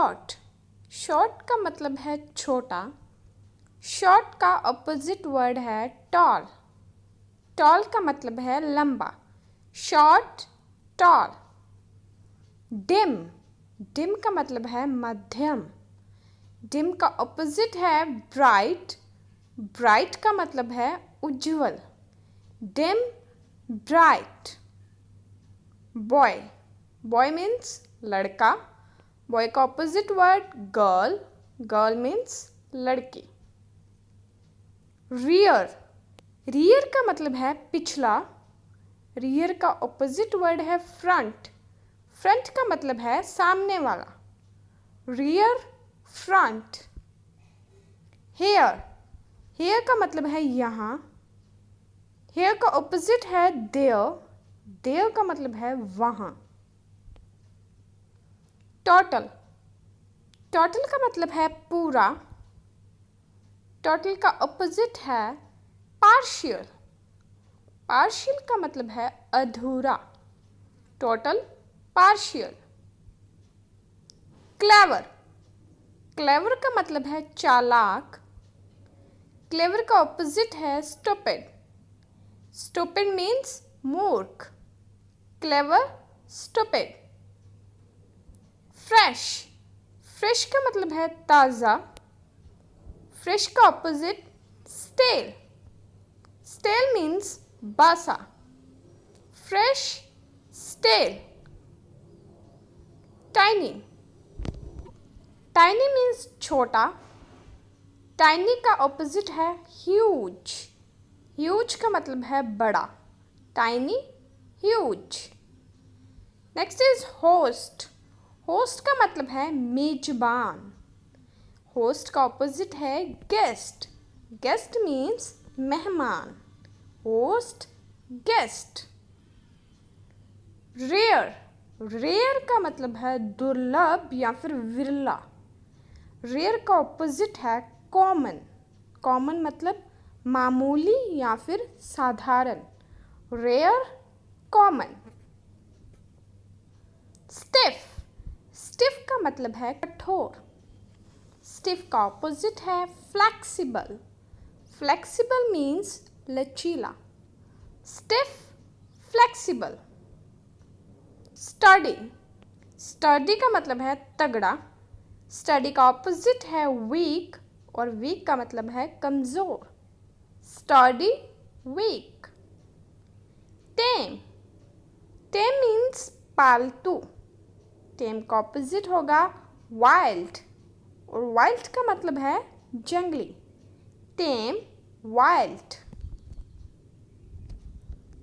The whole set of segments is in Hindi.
शॉर्ट, शॉर्ट का मतलब है छोटा। शॉर्ट का अपोजिट वर्ड है टॉल, टॉल का मतलब है लंबा। Short, toll. डिम, डिम का मतलब है मध्यम। डिम का अपोजिट है ब्राइट, ब्राइट का मतलब है उज्जवल। Dim, bright. Boy, boy means लड़का। बॉय का opposite word girl, girl means लड़की। रियर, रियर का मतलब है पिछला। रियर का ऑपोजिट वर्ड है फ्रंट, फ्रंट का मतलब है सामने वाला। Rear, front. हेयर, हेयर का मतलब है यहाँ। हेयर का ऑपोजिट है देयर, देयर का मतलब है वहाँ। टोटल, टोटल का मतलब है पूरा। टोटल का ऑपोजिट है पार्शियल, पार्शियल का मतलब है अधूरा। Total, partial. क्लेवर, क्लेवर का मतलब है चालाक। क्लेवर का ऑपोजिट है स्टूपिड, स्टूपिड मीन्स मूर्ख। Clever, stupid. फ्रेश, फ्रेश का मतलब है ताज़ा। फ्रेश का ऑपोजिट स्टेल, स्टेल मीन्स बासा। Fresh, stale. Tiny, tiny means छोटा। टाइनी का ऑपोजिट है ह्यूज, ह्यूज का मतलब है बड़ा। Tiny, huge. Next is host, host का मतलब है मेजबान। होस्ट का ऑपोजिट है गेस्ट, गेस्ट मीन्स मेहमान। Host, guest. रेयर, रेयर का मतलब है दुर्लभ या फिर विरला। रेयर का ऑपोजिट है कॉमन, कॉमन मतलब मामूली या फिर साधारण। Rare, common. स्टिफ, स्टिफ का मतलब है कठोर। स्टिफ का ऑपोजिट है फ्लेक्सिबल, फ्लेक्सिबल मीन्स लचीला। Stiff, flexible. स्टडी, स्टडी का मतलब है तगड़ा। स्टडी का ऑपोजिट है वीक, और वीक का मतलब है कमज़ोर। Sturdy, weak. Tame, tame means पालतू। टेम का ऑपोजिट होगा वाइल्ड, और वाइल्ड का मतलब है जंगली। टेम, वाइल्ड।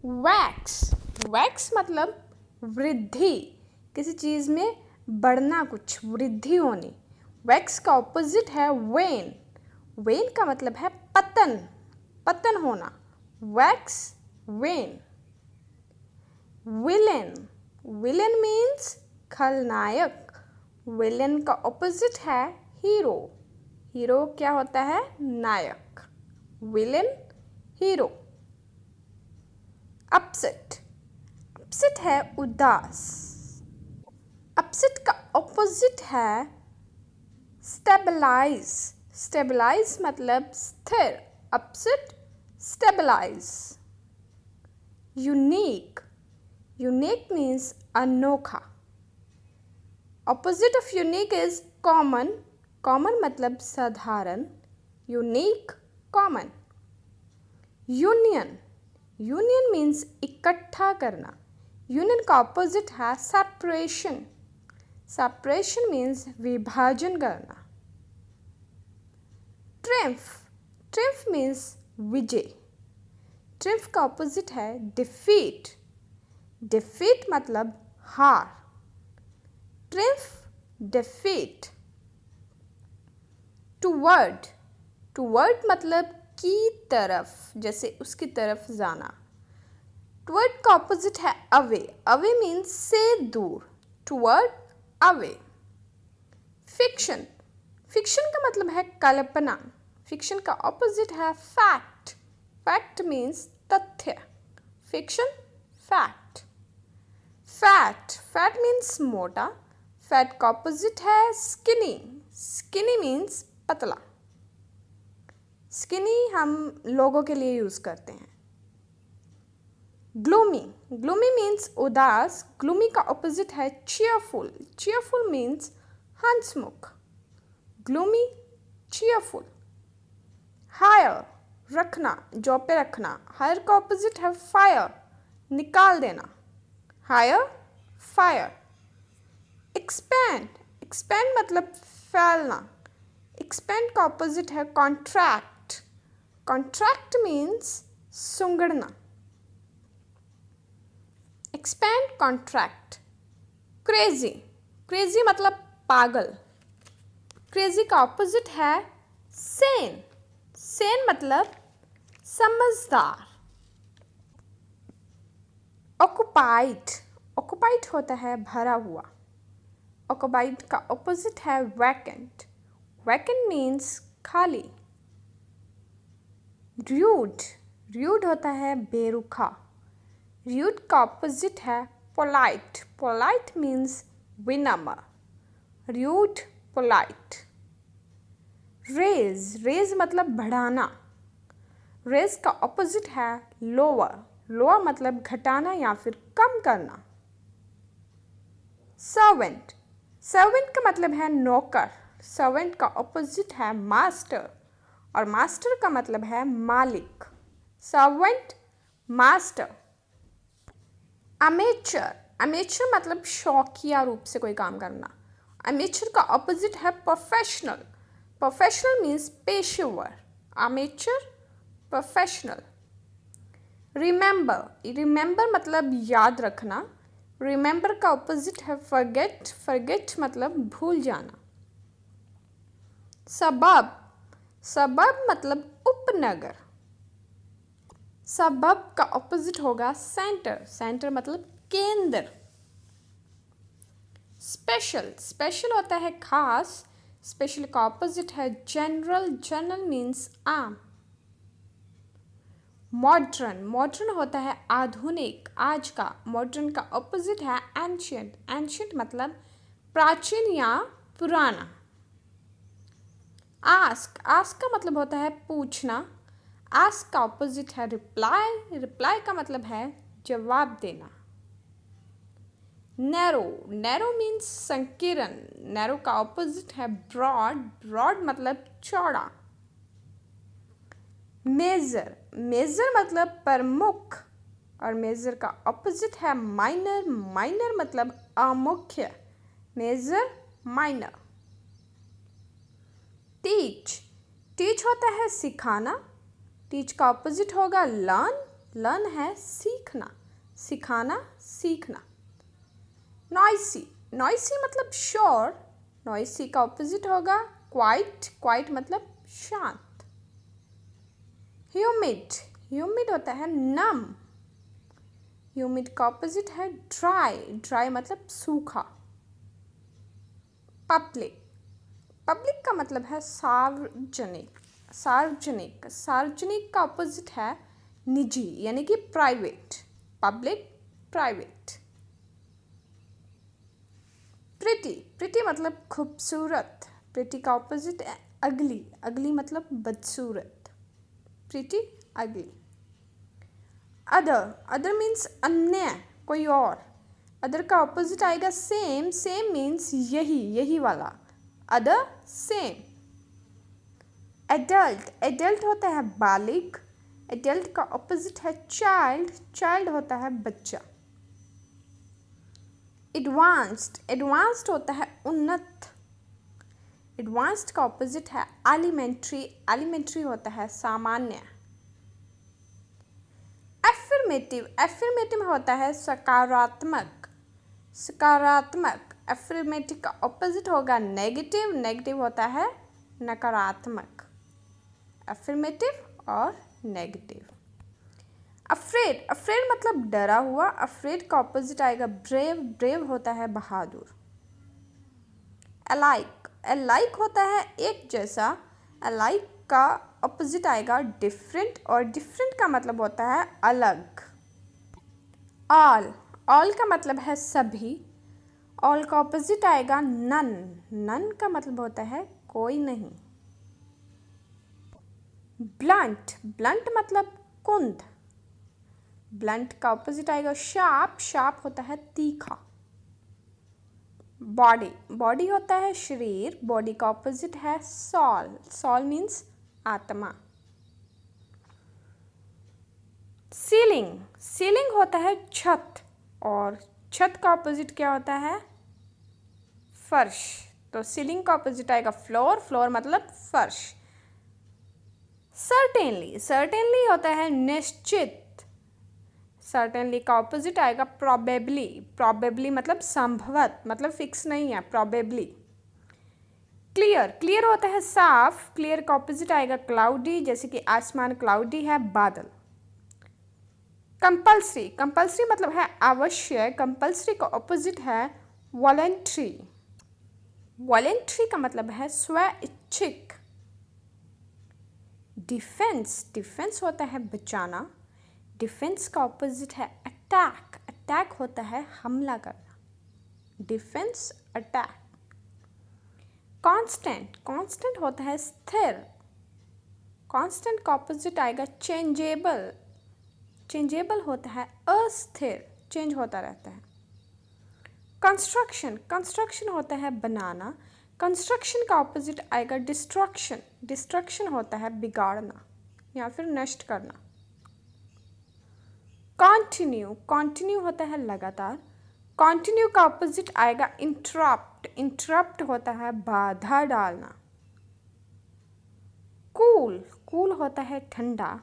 वैक्स, वैक्स मतलब वृद्धि, किसी चीज़ में बढ़ना, कुछ वृद्धि होनी। वैक्स का ऑपोजिट है वेन, वेन का मतलब है पतन, पतन होना। Wax, wane. Villain, villain means खलनायक। विलेन का ऑपोजिट है हीरो, हीरो क्या होता है? नायक। Villain, hero. अपसेट, अपसेट है उदास। अपसेट का ऑपोजिट है स्टेबलाइज, स्टेबलाइज मतलब स्थिर। Upset, stabilise. Unique, unique means अनोखा। Opposite of unique is common, common मतलब साधारण। Unique, common. Union, union means इकट्ठा करना। यूनियन का ऑपोजिट है सेपरेशन, सेपरेशन मीन्स विभाजन करना। ट्रिम्फ, ट्रिम्फ मीन्स विजय। ट्रिम्फ का ऑपोजिट है डिफीट, डिफीट मतलब हार। Triumph, defeat. टूवर्ड, टूवर्ड मतलब की तरफ, जैसे उसकी तरफ जाना। टूवर्ड का ऑपोजिट है अवे, अवे मीन्स से दूर। Toward, away. फिक्शन, फिक्शन का मतलब है कल्पना। फिक्शन का ऑपोजिट है फैक्ट, फैक्ट मीन्स तथ्य। Fiction, fact. Fat, fat means मोटा। फैट का ऑपोजिट है स्किनी। स्किनी मीन्स पतला। स्किनी हम लोगों के लिए यूज़ करते हैं। ग्लूमी, ग्लूमी मीन्स उदास। ग्लूमी का ऑपोजिट है चीयरफुल। चीयरफुल मीन्स हंसमुख। Gloomy, cheerful. हायर, रखना, जॉब पे रखना। हायर का ऑपोजिट है फायर, निकाल देना। Higher, fire. एक्सपैंड, एक्सपैंड मतलब फैलना। एक्सपैंड का ऑपोजिट है कॉन्ट्रैक्ट। कॉन्ट्रैक्ट मीन्स सुंगड़ना। Expand, contract. क्रेजी, क्रेजी मतलब पागल। क्रेजी का ऑपोजिट है सेन। सेन मतलब समझदार। ऑक्युपाइड, ऑक्युपाइड होता है भरा हुआ। ऑक्युपाइड का ऑपोजिट है वैकेंट। वैकेंट मीन्स खाली। र्यूड, र्यूड होता है बेरुखा। र्यूड का ऑपोजिट है पोलाइट। पोलाइट मीन्स विनम्र। Rude, polite. रेज, रेज मतलब बढ़ाना। रेज का ऑपोजिट है लोअर। लोअर मतलब घटाना या फिर कम करना। सर्वेंट, सर्वेंट का मतलब है नौकर। सर्वेंट का ऑपोजिट है मास्टर और मास्टर का मतलब है मालिक। Servant, master. अमेचर, अमेचर मतलब शौकिया रूप से कोई काम करना। अमेचर का ऑपोजिट है प्रोफेशनल। प्रोफेशनल मीन्स पेशेवर। Amateur, professional. रिमेंबर, रिमेंबर मतलब याद रखना। रिमेंबर का ऑपोजिट है फॉरगेट। फॉरगेट मतलब भूल जाना। सबब, सबब मतलब उपनगर। सबब का ऑपोजिट होगा सेंटर। सेंटर मतलब केंद्र। स्पेशल, स्पेशल होता है खास। स्पेशल का ऑपोजिट है जनरल। जनरल मीन्स आम। मॉडर्न, मॉडर्न होता है आधुनिक, आज का। मॉडर्न का ऑपोजिट है एंशियंट। एंशियंट मतलब प्राचीन या पुराना। आस्क, आस्क का मतलब होता है पूछना। आस्क का ऑपोजिट है रिप्लाई। रिप्लाई का मतलब है जवाब देना। नैरो, नैरो मीन्स संकीर्ण। नैरो का ऑपोजिट है ब्रॉड। ब्रॉड मतलब चौड़ा। मेजर, मेजर मतलब प्रमुख और मेजर का ऑपोजिट है माइनर। माइनर मतलब अमुख्य। Major, minor. टीच, टीच होता है सिखाना। टीच का ऑपोजिट होगा लर्न। लर्न है सीखना, सिखाना, सीखना। नॉइसी, नॉइसी मतलब शोर। नॉइसी का ऑपोजिट होगा क्वाइट। क्वाइट मतलब शांत। ह्यूमिड, ह्यूमिड होता है नम। ह्यूमिड का ऑपोजिट है ड्राई। ड्राई मतलब सूखा। पब्लिक, पब्लिक का मतलब है सार्वजनिक। सार्वजनिक, सार्वजनिक का ऑपोजिट है निजी यानी कि private. Public, private. Pretty, pretty मतलब खूबसूरत। प्रिटी का ऑपोजिट है अगली। अगली मतलब बदसूरत। प्रिटी, अगली। अदर, अदर मीन्स अन्य, कोई और। अदर का ऑपोजिट आएगा सेम। सेम मीन्स यही, यही वाला। Other, same. एडल्ट, एडल्ट होता है बालिग। एडल्ट का ऑपोजिट है चाइल्ड। चाइल्ड होता है बच्चा। एडवांस्ड, एडवांस्ड होता है उन्नत। एडवांस्ड का ऑपोजिट है एलिमेंट्री। एलिमेंट्री होता है सामान्य। एफर्मेटिव, एफर्मेटिव होता है सकारात्मक। सकारात्मक। एफर्मेटिव का ऑपोजिट होगा नेगेटिव। नेगेटिव होता है नकारात्मक। एफर्मेटिव और नेगेटिव। अफ्रेड, अफ्रेड मतलब डरा हुआ। अफ्रेड का ऑपोजिट आएगा ब्रेव। ब्रेव होता है बहादुर। अलाइक, अलाइक होता है एक जैसा। अलाइक का ऑपोजिट आएगा डिफरेंट और डिफरेंट का मतलब होता है अलग। ऑल, ऑल का मतलब है सभी ऑल का ऑपोजिट आएगा नन। नन का मतलब होता है कोई नहीं। ब्लंट, ब्लंट मतलब कुंद। ब्लंट का ऑपोजिट आएगा शार्प। शार्प होता है तीखा। बॉडी, बॉडी होता है शरीर। बॉडी का ऑपोजिट है सॉल। सॉल मीन्स आत्मा। सीलिंग, सीलिंग होता है छत और छत का ऑपोजिट क्या होता है? फर्श। तो सीलिंग का ऑपोजिट आएगा फ्लोर। फ्लोर मतलब फर्श। सर्टेनली, सर्टेनली होता है निश्चित। सर्टेनली का ऑपोजिट आएगा प्रोबेबली। प्रोबेबली मतलब संभवत, मतलब फिक्स नहीं है, प्रोबेबली। क्लियर, क्लियर होता है साफ। क्लियर का ऑपोजिट आएगा क्लाउडी, जैसे कि आसमान क्लाउडी है, बादल। कंपल्सरी, कंपल्सरी मतलब है आवश्यक। कंपल्सरी का ऑपोजिट है वॉलेंट्री। वॉलेंट्री का मतलब है स्वैच्छिक। डिफेंस, डिफेंस होता है बचाना। डिफेंस का ऑपोजिट है अटैक। अटैक होता है हमला करना। Defence, attack. कांस्टेंट, कांस्टेंट होता है स्थिर। कांस्टेंट का ऑपोजिट आएगा चेंजेबल। चेंजेबल होता है अस्थिर, चेंज होता रहता है। कंस्ट्रक्शन, कंस्ट्रक्शन होता है बनाना। कंस्ट्रक्शन का ऑपोजिट आएगा डिस्ट्रक्शन। डिस्ट्रक्शन होता है बिगाड़ना या फिर नष्ट करना। कॉन्टिन्यू, कॉन्टिन्यू होता है लगातार। कॉन्टिन्यू का ऑपोजिट आएगा इंटरप्ट। इंटरप्ट होता है बाधा डालना। कूल, कूल होता है ठंडा।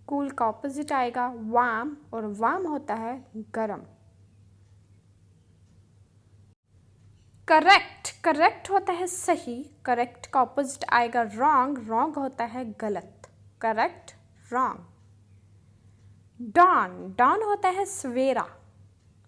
कूल का ऑपोजिट आएगा वार्म और वार्म होता है गर्म। करेक्ट, करेक्ट होता है सही। करेक्ट का ऑपोजिट आएगा रॉन्ग। रॉन्ग होता है गलत। Correct, wrong. डॉन, डॉन होता है सवेरा,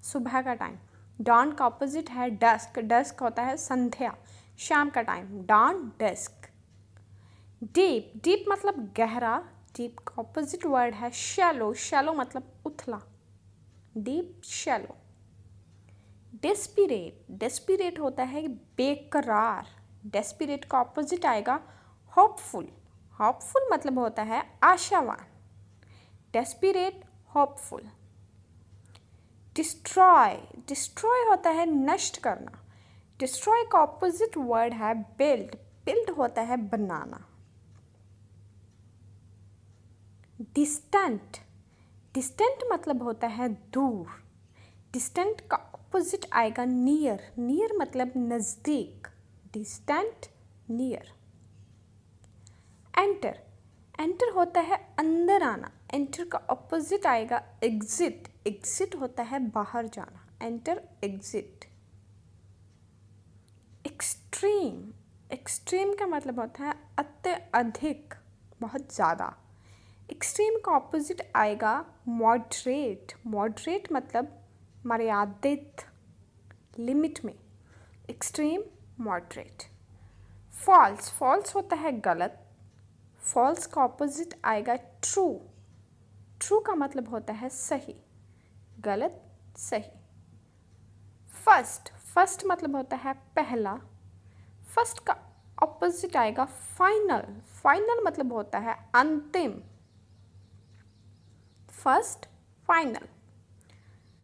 सुबह का टाइम। डॉन का ऑपोजिट है डस्क। डस्क होता है संध्या, शाम का time. Dawn, dusk. Deep, deep मतलब गहरा। डीप का ऑपोजिट वर्ड है शैलो। शैलो मतलब उथला। Deep, shallow. डेस्पिरेट, डेस्पिरेट होता है बेकरार। डेस्पिरेट का ऑपोजिट आएगा होपफुल। होपफुल मतलब होता है आशावान। Desperate, hopeful. डिस्ट्रॉय, डिस्ट्रॉय होता है नष्ट करना। डिस्ट्रॉय का ऑपोजिट वर्ड है बिल्ड। बिल्ड होता है बनाना। डिस्टेंट, डिस्टेंट मतलब होता है दूर। डिस्टेंट का ऑपोजिट आएगा नियर। नियर मतलब नज़दीक। Distant, near. एंटर, एंटर होता है अंदर आना। एंटर का ऑपोजिट आएगा एग्जिट। एग्जिट होता है बाहर जाना। Enter, exit. एक्सट्रीम, एक्सट्रीम का मतलब होता है अत्यधिक, बहुत ज़्यादा। एक्सट्रीम का ऑपोजिट आएगा मॉडरेट। मॉडरेट मतलब मर्यादित, लिमिट में। Extreme, moderate. फॉल्स, फॉल्स होता है गलत। फॉल्स का ऑपोजिट आएगा ट्रू। ट्रू का मतलब होता है सही, गलत, सही। फर्स्ट, फर्स्ट मतलब होता है पहला। फर्स्ट का ऑपोजिट आएगा फाइनल। फाइनल मतलब होता है अंतिम। First, final.